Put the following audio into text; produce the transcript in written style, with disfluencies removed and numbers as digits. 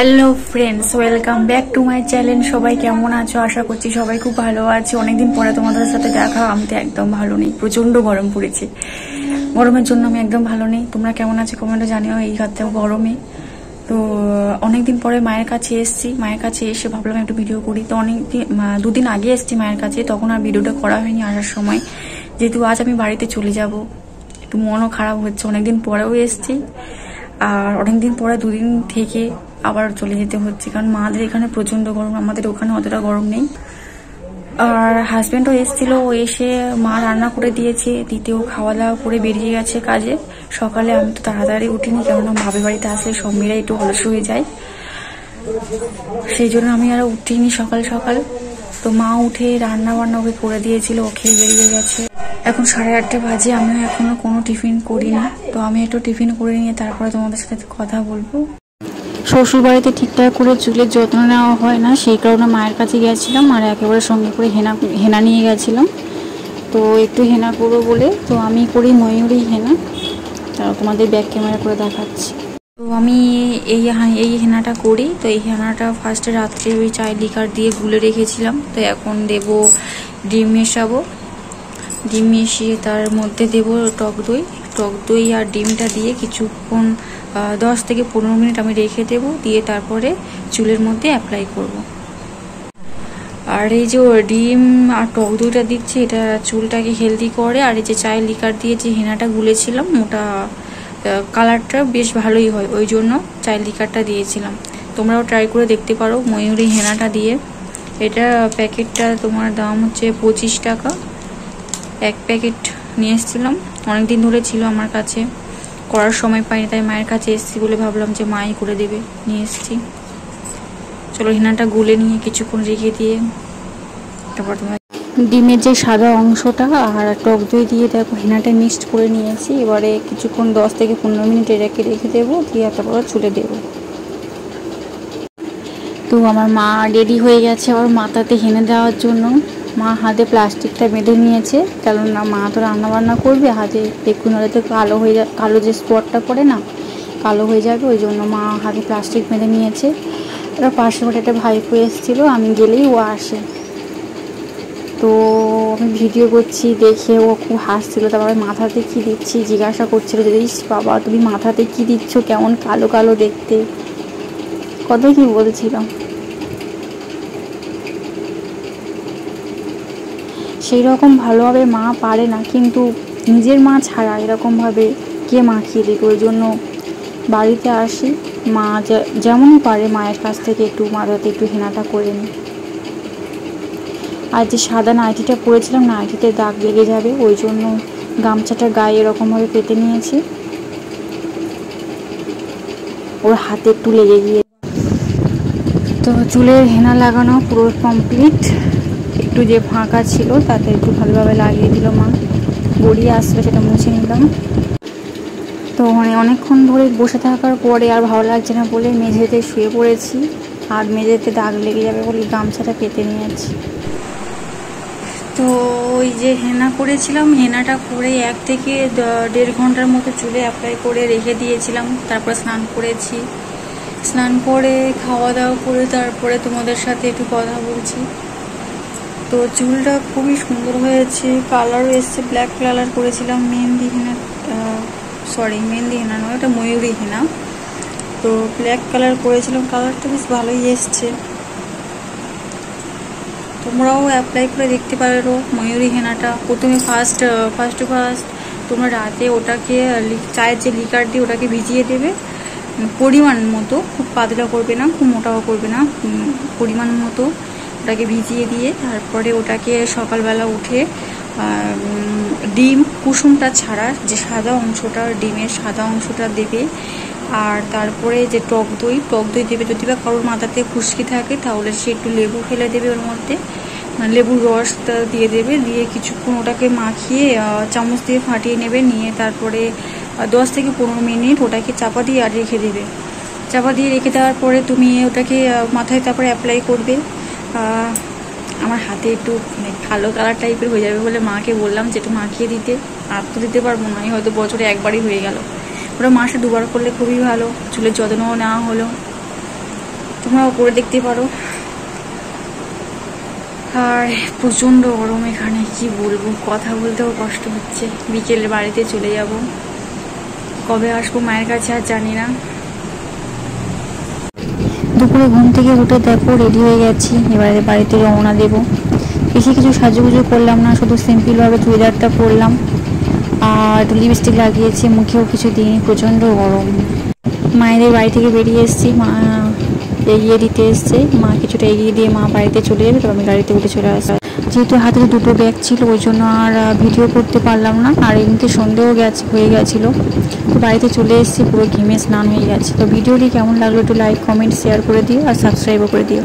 Hello friends, welcome back to my channel. সবাই কেমন আছো? আশা করছি সবাই খুব ভালো আছে। অনেকদিন পরে তোমাদের সাথে দেখা। আমি তো একদম ভালো নেই, প্রচন্ড গরম পড়েছে। গরমের জন্য আমি একদম ভালো নেই। তোমরা কেমন আছো কমেন্টে জানিও। এই হাতে গরমে তো অনেকদিন পরে মায়ের কাছে এসেছি। মায়ের কাছে এসে ভাবলাম একটু ভিডিও করি। তো দুদিন আগে এসেছি মায়ের কাছে, তখন আর ভিডিওটা করা হয়নি আসার সময়। যেহেতু আজ আমি বাড়িতে চলে যাব, একটু মনও খারাপ হচ্ছে। অনেকদিন পরেও এসেছি, আর অনেকদিন পরে দুদিন থেকে আবার চলে যেতে হচ্ছে, কারণ মাদের এখানে প্রচন্ড গরম, আমাদের ওখানে অতটা গরম নেই। আর হাজবেন্ডও এসেছিল, ও এসে মা রান্না করে দিয়েছে, দ্বিতীয় খাওয়া দাওয়া করে বেরিয়ে গেছে কাজে। সকালে আমি তো তাড়াতাড়ি উঠিনি, কেননা ভাবে বাড়িতে আসলে সব মেয়েরা একটু অলস হয়ে যায়, সেই জন্য আমি আর উঠিনি সকাল সকাল। তো মা উঠে রান্না বান্না ওকে করে দিয়েছিল, ও খেয়ে বেরিয়ে গেছে। এখন 8:30 বাজে, আমিও এখনো কোনো টিফিন করিনি। তো আমি একটু টিফিন করে নিয়ে তারপরে তোমাদের সাথে কথা বলবো। শ্বশুর বাড়িতে ঠিকঠাক করে চুলের যত্ন নেওয়া হয় না, সেই কারণে মায়ের কাছে গেছিলাম, আর একেবারে সঙ্গে করে হেনা নিয়ে গেছিলাম। তো একটু হেনা করবো বলে, তো আমি করি ময়ূরী হেনা। তাও তোমাদের ব্যাক ক্যামেরা করে দেখাচ্ছি। তো আমি এই হেনাটা করি। তো এই হেনাটা ফার্স্টে রাত্রে ওই চায় লিকার দিয়ে গুলে রেখেছিলাম। তো এখন দেব ডিম মেশাবো, ডিম মিশিয়ে তার মধ্যে দেব টক দই আর ডিমটা দিয়ে কিছুক্ষণ 10 থেকে 15 মিনিট আমি রেখে দেব, দিয়ে তারপরে চুলের মধ্যে অ্যাপ্লাই করব। আর এই যে ডিম আর টক দইটা দিচ্ছি, এটা চুলটাকে হেলদি করে। আর এই যে চায়ের লিকার দিয়ে যে হেনাটা গুলেছিলাম, ওটা কালারটা বেশ ভালোই হয়, ওই জন্য চায়ের লিকারটা দিয়েছিলাম। তোমরাও ট্রাই করে দেখতে পারো ময়ূরী হেনাটা দিয়ে। এটা প্যাকেটটা তোমার দাম হচ্ছে 25 টাকা। এক প্যাকেট নিয়ে এসেছিলাম, অনেকদিন ধরে ছিল আমার কাছে, করার সময় পাইনি, তাই মায়ের কাছে এসেছি বলে ভাবলাম যে মাই করে দেবে, নিয়ে এসেছি। চলো হেনাটা গুলে নিয়ে কিছুক্ষণ রেখে দিয়ে তারপর তোমার ডিমের যে সাদা অংশটা আর টক দই দিয়ে দেখো হেনাটা মিক্সড করে নিয়েছি। এবারে কিছুক্ষণ 10 থেকে 15 মিনিট রেখে দেবো, দিয়ে তারপর চুলে দেবো। তো আমার মা রেডি হয়ে গেছে আবার মাথাতে হেনে দেওয়ার জন্য। মা হাতে প্লাস্টিকটা বেঁধে নিয়েছে, কেননা মা তো রান্নাবান্না করবে, হাতে একটু নাহলে তো কালো যে স্পটটা পড়ে না, কালো হয়ে যাবে, ওই জন্য মা হাতে প্লাস্টিক বেঁধে নিয়েছে। ওরা পাশের বাড়ি একটা ভাইপো এসেছিলো, আমি গেলেই ও আসে। তো আমি ভিডিও করছি দেখে ও খুব হাসছিল। তারপরে মাথাতে কী দিচ্ছি জিজ্ঞাসা করছিল, যে বাবা তুমি মাথাতে কী দিচ্ছ, কেমন কালো কালো দেখতে, কত কি বলছিলাম। সেই রকম ভালোভাবে মা পারে না, কিন্তু নিজের মা ছাড়া এরকমভাবে কে মাখিয়ে দেবে, ওই জন্য বাড়িতে আসি, মা যেমনই পারে মায়ের কাছ থেকে একটু মাথাতে একটু হেনাটা করে নিই। আর যে সাদা নাইটিটা পরেছিলাম, নাইটিতে দাগ লেগে যাবে, ওই জন্য গামছাটা গায়ে এরকমভাবে পেতে নিয়েছি। ওর হাতে একটু লেগে গিয়ে। তো চুলের হেনা লাগানো পুরো কমপ্লিট। একটু যে ফাঁকা ছিল তাতে একটু ভালোভাবে লাগিয়ে দিল মা, গড়িয়ে আসলে সেটা মুছে নিলাম। তো অনেকক্ষণ ধরে বসে থাকার পরে আর ভালো লাগছে না বলে মেঝেতে শুয়ে পড়েছি, আর মেঝেতে দাগ লেগে যাবে বলে গামছাটা পেতে নিয়েছি। তো ওই যে হেনা করেছিলাম, হেনাটা করে 1 থেকে 1.5 ঘন্টার মতো চুলে অ্যাপ্লাই করে রেখে দিয়েছিলাম। তারপর স্নান করেছি, স্নান করে খাওয়া দাওয়া করে তারপরে তোমাদের সাথে একটু কথা বলছি। তো চুলটা খুবই সুন্দর হয়েছে, কালারও এসছে, ব্ল্যাক কালার করেছিলাম। মেহেন্দি হেনা নয়, ওটা ময়ূরী হেনা। তো ব্ল্যাক কালার করেছিলাম, কালারটা বেশ ভালোই এসছে। তোমরাও অ্যাপ্লাই করে দেখতে পারো ময়ূরী হেনাটা। প্রথমে ফার্স্ট তোমরা রাতে ওটাকে চায়ের যে লিকার দিয়ে ওটাকে ভিজিয়ে দেবে পরিমাণ মতো, খুব পাতলা করবে না, খুব মোটাও করবে না, পরিমাণ মতো ওটাকে ভিজিয়ে দিয়ে তারপরে ওটাকে সকালবেলা উঠে ডিম কুসুমটা ছাড়া যে সাদা অংশটা, ডিমের সাদা অংশটা দেবে। আর তারপরে যে টক দই দেবে। যদি বা কারোর মাথাতে খুশকি থাকে তাহলে সে একটু লেবু ফেলে দেবে ওর মধ্যে, লেবুর রসটা দিয়ে দেবে, দিয়ে কিছুক্ষণ ওটাকে মাখিয়ে চামচ দিয়ে ফাটিয়ে নেবে, নিয়ে তারপরে 10 থেকে 15 মিনিট ওটাকে চাপা দিয়ে আর রেখে দেবে। চাপা দিয়ে রেখে দেওয়ার পরে তুমি ওটাকে মাথায় তারপরে অ্যাপ্লাই করবে। আমার হাতে একটু কালো কালার টাইপের হয়ে যাবে বলে মাকে বললাম যে একটু মাখিয়ে দিতে। আর তো দিতে পারবো না, হয়তো বছরে একবারই হয়ে গেল, ওটা মাসে 2বার করলে খুবই ভালো, চুলের যত্নও নেওয়া হলো। তোমরাও করে দেখতে পারো। আর প্রচণ্ড গরম এখানে, কি বলবো, কথা বলতেও কষ্ট হচ্ছে। বিকেলে বাড়িতে চলে যাব, কবে আসবো মায়ের কাছে আর জানি না। দুপুরে ঘুম থেকে উঠে দেখো রেডি হয়ে গেছি, এবারে বাড়িতে রওনা দেবো। বেশি কিছু সাজুগুজু করলাম না, শুধু সিম্পলভাবে চুড়িদারটা পরলাম আর লিপস্টিক লাগিয়েছি, মুখেও কিছু দিইনি, প্রচণ্ড গরম। মায়েদের বাড়ি থেকে বেরিয়ে এসেছি, মা এগিয়ে দিতে এসছে, মা কিছুটা এগিয়ে দিয়ে মা বাড়িতে চলে যাবে, তো আমি গাড়িতে উঠে চলে আসা। যেহেতু হাতে দুটো ব্যাগ ছিল ওই জন্য আর ভিডিও করতে পারলাম না, আর এমনিতে সন্দেহ হয়ে গেছিলো। তো বাড়িতে চলে এসেছি, পুরো ঘেমে স্নান হয়ে গেছে। তো ভিডিওটি কেমন লাগলো একটু লাইক কমেন্ট শেয়ার করে দিও আর সাবস্ক্রাইবও করে দিও।